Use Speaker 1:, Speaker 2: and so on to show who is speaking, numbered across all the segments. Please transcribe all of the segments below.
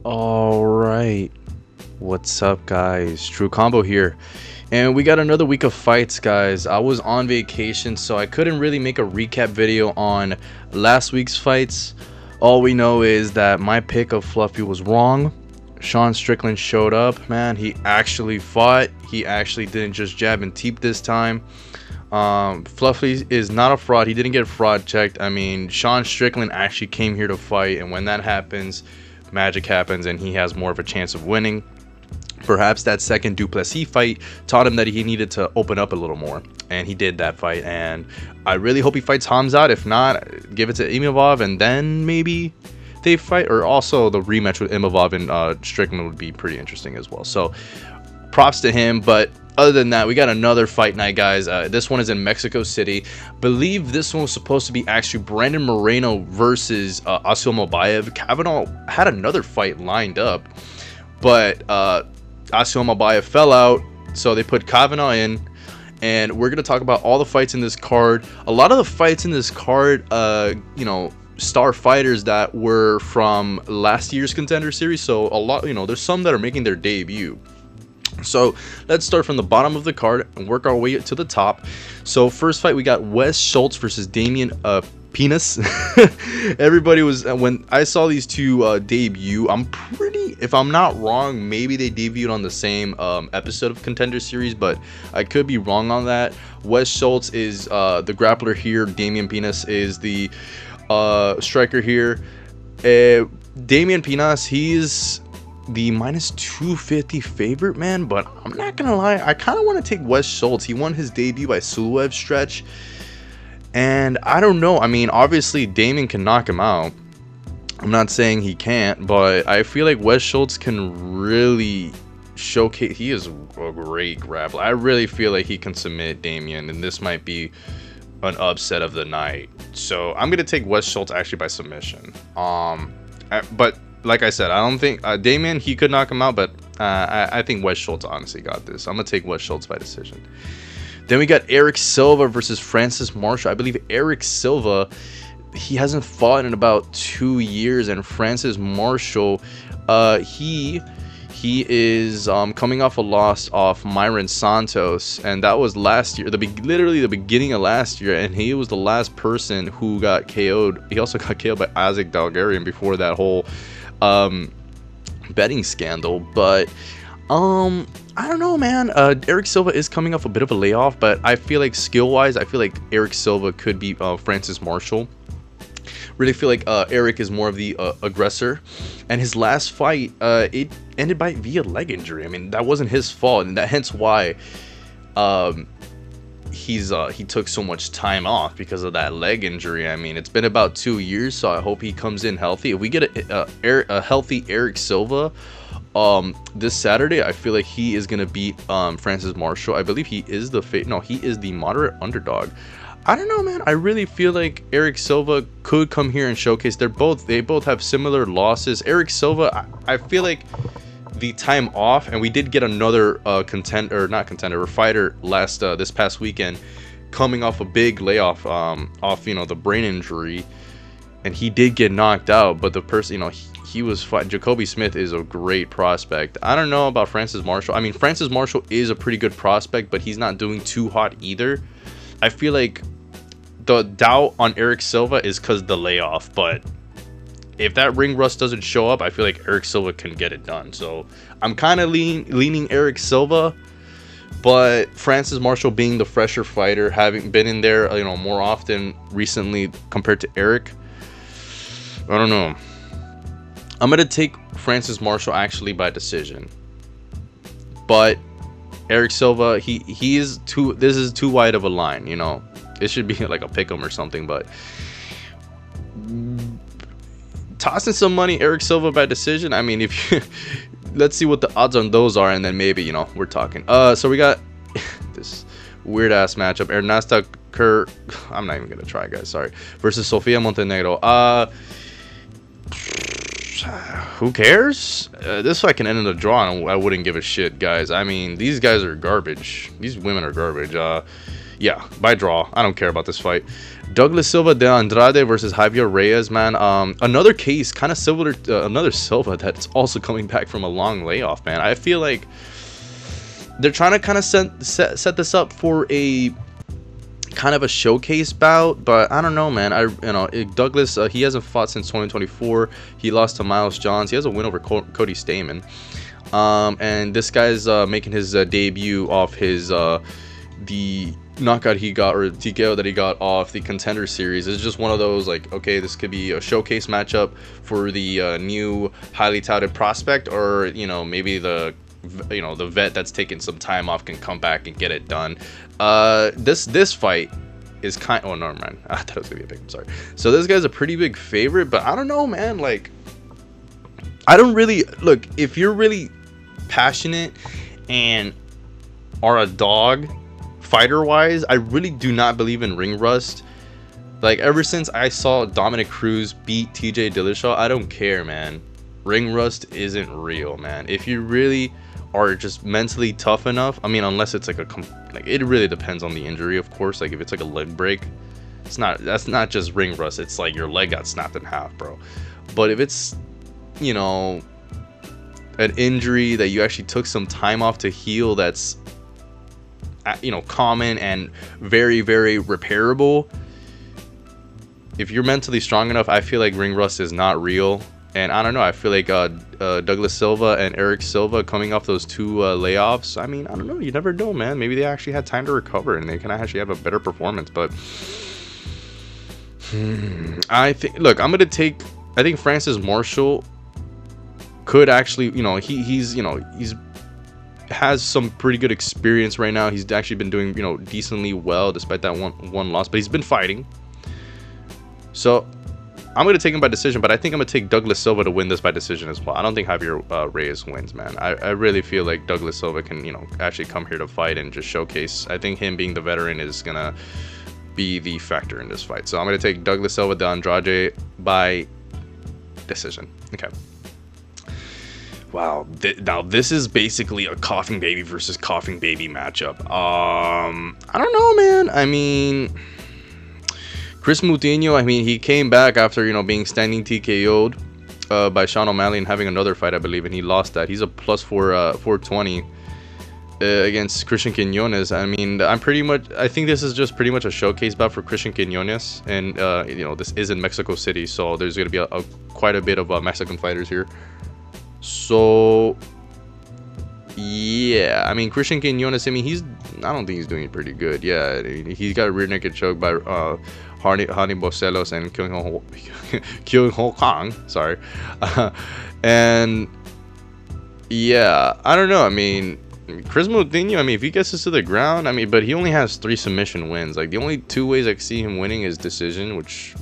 Speaker 1: All right, what's up, guys? True Combo here, and we got another week of fights, guys. I was on vacation, so I couldn't really make a recap video on last week's fights. All we know is that my pick of Fluffy was wrong. Sean Strickland showed up, man. He actually fought. He actually didn't just jab and teep this time. Fluffy is not a fraud. He didn't get fraud checked. I mean, Sean Strickland actually came here to fight, and when that happens, magic happens and he has more of a chance of winning. Perhaps that second Duplessis fight taught him that he needed to open up a little more, and he did that fight. And I really hope he fights Hamzat. If not, give it to Imavov, and then maybe they fight. Or also the rematch with Imavov and Strickland would be pretty interesting as well. So props to him. But other than that, we got another fight night, guys. This one is in Mexico City. Believe this one was supposed to be actually Brandon Moreno versus Asil Mabayev. Kavanagh had another fight lined up, but Asil Mabayev fell out, so they put Kavanagh in. And we're gonna talk about all the fights in this card. A lot of the fights in this card, star fighters that were from last year's Contender Series. So a lot, there's some that are making their debut. So let's start from the bottom of the card and work our way to the top. So first fight, we got Wes Schultz versus Damian Penis. Everybody was, when I saw these two debut, if I'm not wrong, maybe they debuted on the same episode of Contender Series, but I could be wrong on that. Wes Schultz is the grappler here. Damian Penis is the striker here. Damian Penis, he's the minus 250 favorite, man, but I'm not gonna lie, I kind of want to take Wes Schultz. He won his debut by Suluev stretch, and I don't know. I mean, obviously Damian can knock him out. I'm not saying he can't, but I feel like Wes Schultz can really showcase. He is a great grappler. I really feel like he can submit Damian, and this might be an upset of the night. So I'm gonna take Wes Schultz actually by submission. But like I said, I don't think Damian, he could knock him out, but I think Wes Schultz honestly got this. I'm gonna take Wes Schultz by decision. Then we got Eric Silva versus Francis Marshall. I believe Eric Silva, he hasn't fought in about 2 years, and Francis Marshall, he is coming off a loss off Myron Santos, and that was last year, literally the beginning of last year, and he was the last person who got KO'd. He also got KO'd by Isaac Dalgarian before that whole betting scandal. But I don't know, man. Eric Silva is coming off a bit of a layoff, but I feel like skill-wise, I feel like Eric Silva could beat Francis Marshall. Really feel like Eric is more of the aggressor, and his last fight, it ended via leg injury. I mean, that wasn't his fault, and hence why he took so much time off, because of that leg injury. I mean, it's been about 2 years, so I hope he comes in healthy. If we get a healthy Eric Silva this Saturday, I feel like he is gonna beat Francis Marshall. I believe he is he is the moderate underdog. I don't know, man. I really feel like Eric Silva could come here and showcase. They both have similar losses. Eric Silva, I feel like the time off, and we did get another fighter this past weekend, coming off a big layoff off the brain injury, and he did get knocked out. But the person, he was fighting. Jacoby Smith is a great prospect. I don't know about Francis Marshall. I mean, Francis Marshall is a pretty good prospect, but he's not doing too hot either. I feel like the doubt on Eric Silva is because the layoff, but if that ring rust doesn't show up, I feel like Eric Silva can get it done. So I'm kind of leaning Eric Silva, but Francis Marshall, being the fresher fighter, having been in there more often recently compared to Eric, I don't know. I'm gonna take Francis Marshall actually by decision, but Eric Silva, he is too. This is too wide of a line. It should be like a pick'em or something. But tossing some money, Eric Silva by decision. I mean, let's see what the odds on those are, and then maybe we're talking. So we got this weird ass matchup: Ernesta Kerr. I'm not even gonna try, guys. Sorry. Versus Sofia Montenegro. Who cares? This fight can end in a draw, and I wouldn't give a shit, guys. I mean, these guys are garbage. These women are garbage. Yeah, by draw. I don't care about this fight. Douglas Silva de Andrade versus Javier Reyes, man. Another case, kind of similar to another Silva that's also coming back from a long layoff, man. I feel like they're trying to kind of set this up for a kind of a showcase bout, but I don't know, man. Douglas, he hasn't fought since 2024. He lost to Miles Johns. He has a win over Cody Stamann. And this guy's making his debut off his the knockout he got, or TKO that he got off the Contender series. It's just one of those, like, okay, this could be a showcase matchup for the new highly touted prospect, or maybe the vet that's taking some time off can come back and get it done. This fight is oh no, man, I thought it was gonna be a big, I'm sorry. So this guy's a pretty big favorite, but I don't know, man. Like, I don't really look, if you're really passionate and are a dog fighter wise, I really do not believe in ring rust. Like, ever since I saw Dominic Cruz beat TJ Dillashaw, I don't care, man. Ring rust isn't real, man. If you really are just mentally tough enough, I mean, unless it's like it really depends on the injury, of course. Like, if it's like a leg break, that's not just ring rust, it's like your leg got snapped in half, bro. But if it's an injury that you actually took some time off to heal, that's common and very, very repairable, if you're mentally strong enough, I feel like ring rust is not real. And I don't know, I feel like Douglas Silva and Eric Silva coming off those two layoffs, I mean, I don't know, you never know, man. Maybe they actually had time to recover and they can actually have a better performance. But I think Francis Marshall could actually, he's has some pretty good experience right now. He's actually been doing decently well despite that one loss, but he's been fighting. So I'm going to take him by decision, but I think I'm going to take Douglas Silva to win this by decision as well. I don't think Javier Reyes wins, man. I really feel like Douglas Silva can actually come here to fight and just showcase. I think him being the veteran is going to be the factor in this fight. So I'm going to take Douglas Silva de Andrade by decision. Okay. Wow, now this is basically a coughing baby versus coughing baby matchup. I don't know, man. I mean, Chris Moutinho, I mean, he came back after being standing TKO'd by Sean O'Malley and having another fight, I believe, and he lost that. He's a plus 420 against Christian Quinones. I mean, I think this is just pretty much a showcase bout for Christian Quinones, and this is in Mexico City, so there's gonna be quite a bit of Mexican fighters here. So yeah, I mean, Christian Quinones, I mean, I don't think he's doing pretty good. Yeah, he got a rear naked choke by Hani Bocelos and Kyung Ho Kang, sorry. And yeah, I don't know. I mean, Chris Moutinho, I mean, if he gets this to the ground, I mean, but he only has 3 submission wins. Like, the only 2 ways I see him winning is decision, which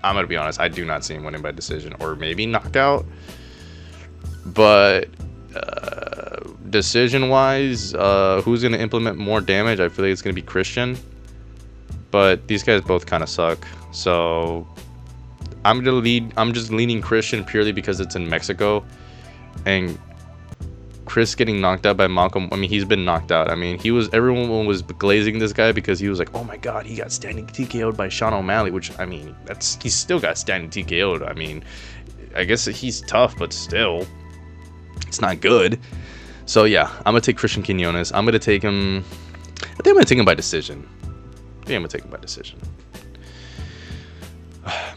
Speaker 1: I'm gonna be honest, I do not see him winning by decision, or maybe knockout. But decision wise, who's gonna implement more damage? I feel like it's gonna be Christian, but these guys both kind of suck, so I'm just leaning Christian purely because it's in Mexico, and Chris getting knocked out by Malcolm, I mean, he's been knocked out. I mean, everyone was glazing this guy because he was like, oh my god, he got standing TKO'd by Sean O'Malley, which, I mean, he's still got standing TKO'd. I mean, I guess he's tough, but still, it's not good. So yeah, I'm gonna take Christian Quinones. I think I'm gonna take him by decision.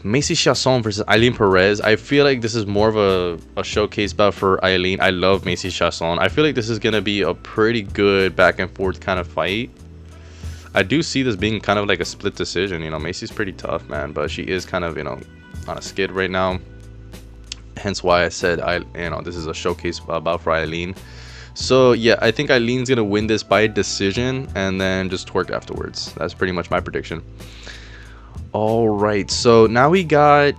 Speaker 1: Macy Chiasson versus Eileen Perez. I feel like this is more of a showcase bout for Eileen. I love Macy Chiasson. I feel like this is gonna be a pretty good back and forth kind of fight. I do see this being kind of like a split decision. Macy's pretty tough, man, but she is kind of on a skid right now. Hence why I said this is a showcase bout for Eileen. So yeah, I think Eileen's gonna win this by decision and then just twerk afterwards. That's pretty much my prediction. All right, so now we got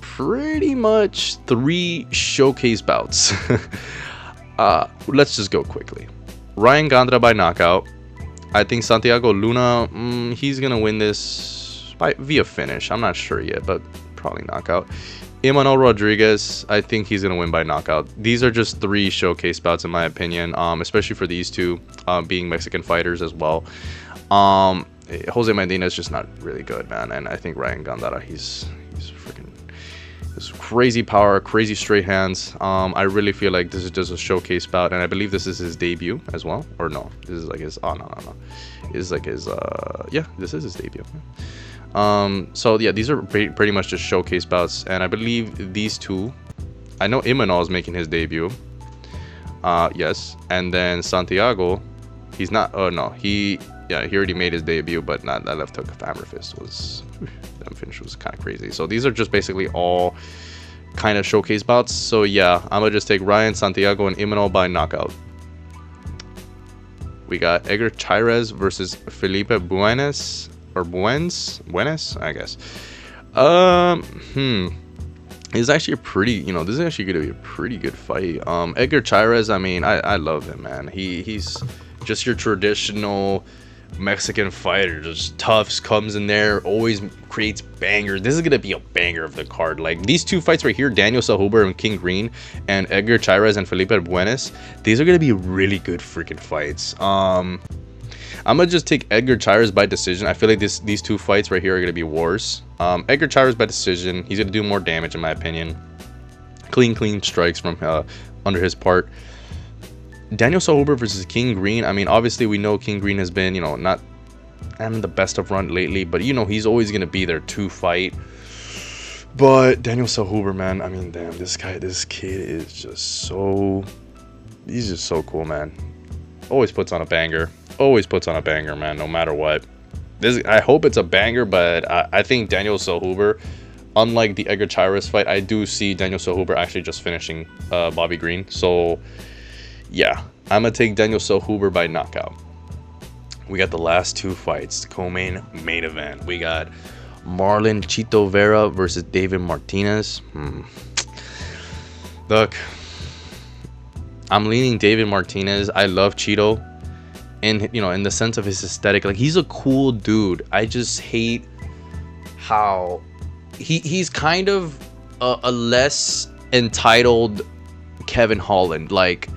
Speaker 1: pretty much 3 showcase bouts. Let's just go quickly. Ryan Gandra by knockout. I think Santiago Luna, he's gonna win this via finish. I'm not sure yet, but probably knockout. Emmanuel Rodriguez, I think he's going to win by knockout. These are just 3 showcase bouts in my opinion, especially for these two being Mexican fighters as well. Jose Medina is just not really good, man, and I think Ryan Gandara, he's freaking this crazy power, crazy straight hands. I really feel like this is just a showcase bout, and I believe this is his debut as well, or no, this is like his, oh no, this is like his yeah, this is his debut. So yeah, these are pretty much just showcase bouts, and I believe these two, I know Imanol is making his debut, yes, and then Santiago, he's not, oh no, he already made his debut, but not that left hook of Hammer Fist was, that finish was kind of crazy. So these are just basically all kind of showcase bouts. So yeah, I'm gonna just take Ryan Santiago and Imanol by knockout. We got Edgar Chairez versus Felipe Buenas, or Buenas, I guess. It's actually a pretty, you know, this is actually gonna be a pretty good fight. Edgar Chairez, I mean, I love him, man. He's just your traditional Mexican fighter, just tough, comes in there, always creates bangers. This is gonna be a banger of the card. Like these two fights right here, Daniel Sahuber and King Green, and Edgar Chairez and Felipe Buenas, these are gonna be really good freaking fights. I'm gonna just take Edgar Chairez by decision. I feel like these two fights right here are gonna be wars. Edgar Chairez by decision. He's gonna do more damage in my opinion. Clean strikes from under his part. Daniel Sahuber versus King Green. I mean, obviously we know King Green has been, you know, not the best of run lately, but you know he's always gonna be there to fight. But Daniel Sahuber, man, I mean, damn, this kid is just so, he's just so cool, man. Always puts on a banger. Always puts on a banger, man, no matter what. I hope it's a banger, but I think Daniel Sahuber, unlike the Edgar Chairez fight, I do see Daniel Sahuber actually just finishing Bobby Green. So yeah, I'm gonna take Daniel Sahuber by knockout. We got the last two fights, the co-main main event. We got Marlon Chito Vera versus David Martinez. Look, I'm leaning David Martinez. I love Chito, and you know, in the sense of his aesthetic, like he's a cool dude. I just hate how he's kind of a less entitled Kevin Holland. Like,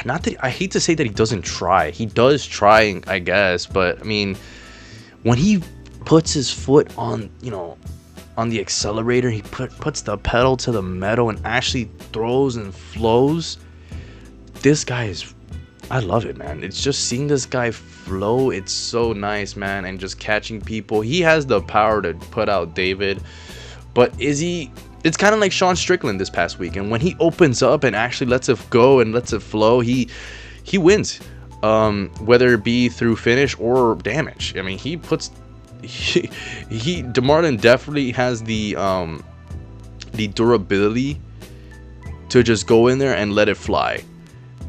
Speaker 1: not that I hate to say that he doesn't try. He does try, I guess, but I mean, when he puts his foot on, you know, on the accelerator, he puts the pedal to the metal and actually throws and flows. This guy is, I love it, man. It's just seeing this guy flow. It's so nice, man. And just catching people. He has the power to put out David, but is he? It's kind of like Sean Strickland this past week, and when he opens up and actually lets it go and lets it flow, he wins, whether it be through finish or damage. I mean, DeMarlon definitely has the durability to just go in there and let it fly,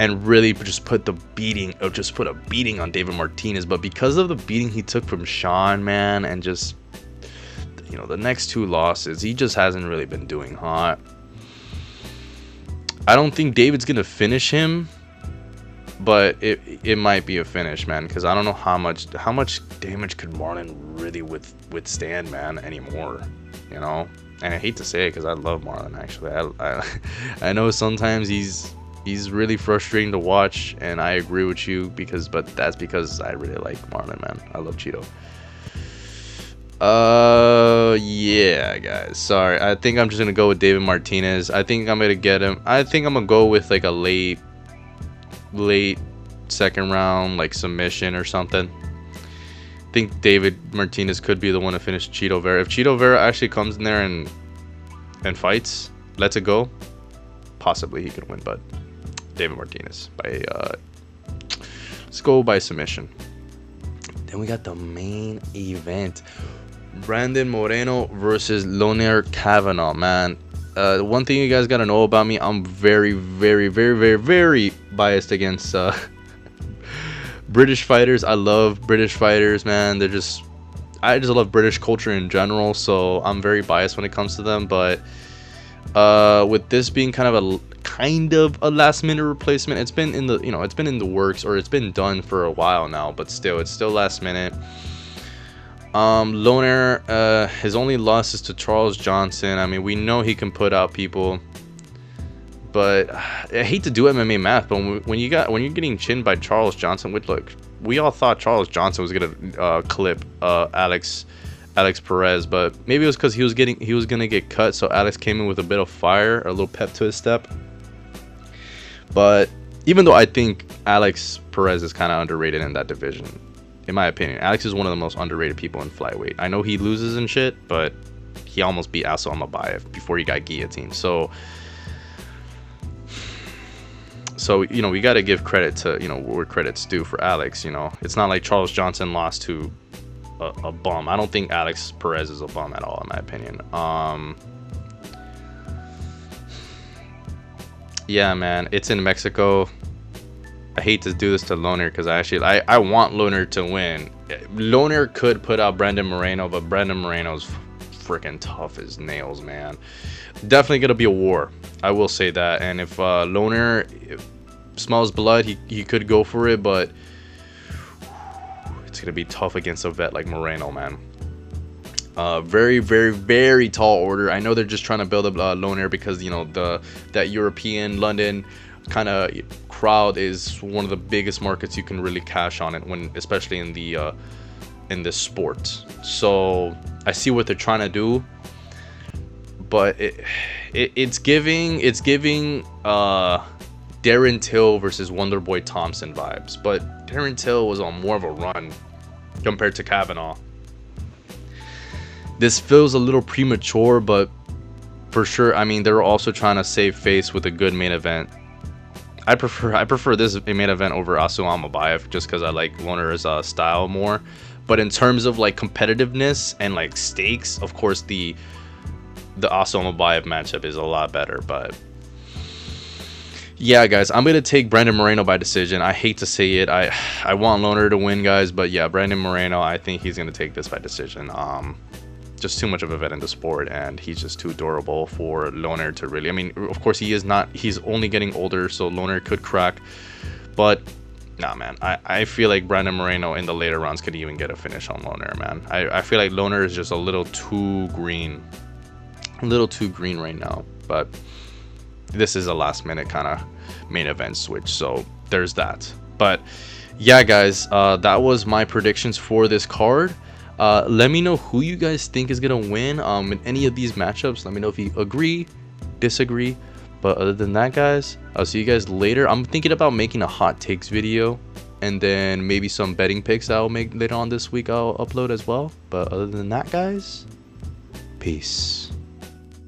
Speaker 1: and really just put a beating on David Martinez. But because of the beating he took from Sean, man, and just, you know, the next two losses, he just hasn't really been doing hot. I don't think David's gonna finish him, but it might be a finish, man, because I don't know how much damage could Marlon really withstand, man, anymore, you know. And I hate to say it because I love Marlon, actually. I know sometimes he's really frustrating to watch, and I agree with you, but that's because I really like Marlon, man. I love Chito. Yeah, guys, sorry. I think I'm just gonna go with David Martinez. I think I'm gonna get him. I think I'm gonna go with like a late second round, like submission or something. I think David Martinez could be the one to finish Chito Vera. If Chito Vera actually comes in there and fights, lets it go, possibly he could win. But David Martinez by let's go by submission. Then we got the main event. Brandon Moreno versus Loner Kavanagh, man. One thing you guys gotta know about me, I'm very biased against British fighters. I love British fighters, man. I just love British culture in general, so I'm very biased when it comes to them. But with this being kind of a last minute replacement, it's been in the works, or it's been done for a while now, but still, it's still last minute. Loner, his only loss is to Charles Johnson. I mean, we know he can put out people, but I hate to do MMA math, but when you're getting chinned by Charles Johnson, which, look, we all thought Charles Johnson was gonna clip Alex Perez, but maybe it was because he was gonna get cut, so Alex came in with a bit of fire, a little pep to his step. But even though I think Alex Perez is kind of underrated in that division, in my opinion, Alex is one of the most underrated people in flyweight. I know he loses and shit, but he almost beat Aso Amabayev before he got guillotined. So you know, we got to give credit to, you know, where credit's due for Alex. You know, it's not like Charles Johnson lost to a bum. I don't think Alex Perez is a bum at all, in my opinion. Yeah, man, it's in Mexico. I hate to do this to Loner because I want Loner to win. Loner could put out Brandon Moreno, but Brandon Moreno's freaking tough as nails, man. Definitely gonna be a war, I will say that. And if Loner smells blood, he could go for it, but it's gonna be tough against a vet like Moreno, man. Very, very, very tall order. I know they're just trying to build up Loner because, you know, that European London kind of crowd is one of the biggest markets you can really cash on it, when especially in this sport. So I see what they're trying to do, but it's giving Darren Till versus Wonderboy Thompson vibes, but Darren Till was on more of a run compared to Kavanagh. This feels a little premature, but for sure, I mean, they're also trying to save face with a good main event. I prefer this main event over Aso Amabayev just because I like Loner's style more. But in terms of like competitiveness and like stakes, of course the Aso Amabayev matchup is a lot better. But yeah, guys, I'm gonna take Brandon Moreno by decision. I hate to say it, I want Loner to win, guys, but yeah, Brandon Moreno, I think he's gonna take this by decision. Just too much of a vet in the sport, and he's just too durable for Loner to really, I mean, of course he is not, he's only getting older, so Loner could crack, but nah, man, I feel like Brandon Moreno in the later rounds could even get a finish on Loner, man. I feel like Loner is just a little too green right now, but this is a last minute kind of main event switch, so there's that. But yeah, guys, that was my predictions for this card. Let me know who you guys think is gonna win in any of these matchups. Let me know if you agree, disagree. But other than that, guys, I'll see you guys later. I'm thinking about making a hot takes video, and then maybe some betting picks I'll make later on this week I'll upload as well. But other than that, guys, peace.